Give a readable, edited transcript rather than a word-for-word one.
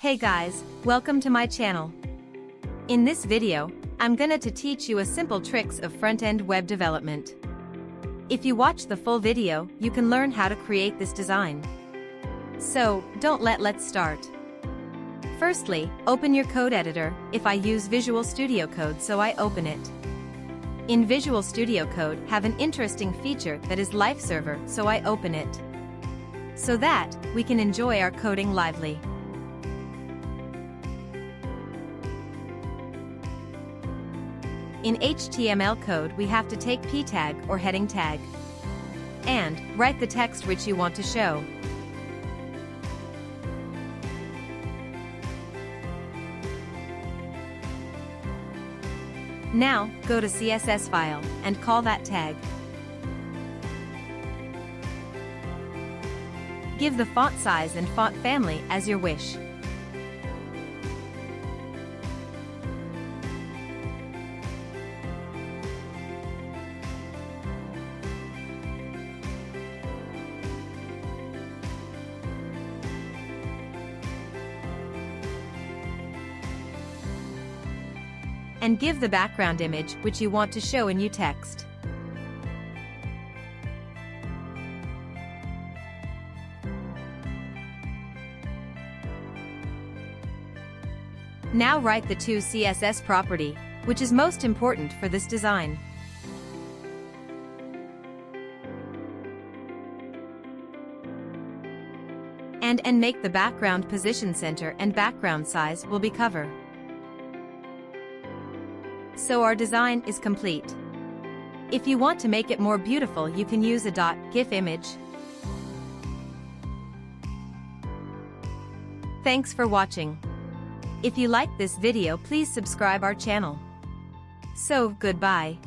Hey guys, welcome to my channel. In this video, I'm gonna teach you a simple tricks of front-end web development. If you watch the full video, you can learn how to create this design. So, let's start. Firstly, open your code editor. If I use Visual Studio Code, so I open it. In Visual Studio Code have an interesting feature that is Live Server, so I open it. So that we can enjoy our coding lively. In HTML code we have to take p tag or heading tag and write the text which you want to show. Now, go to CSS file and call that tag. Give the font size and font family as your wish. And give the background image which you want to show in your text. Now write the to CSS property, which is most important for this design. And make the background position center and background size will be cover. So our design is complete. If you want to make it more beautiful, you can use a .gif image. Thanks for watching. If you like this video, please subscribe our channel. So, goodbye.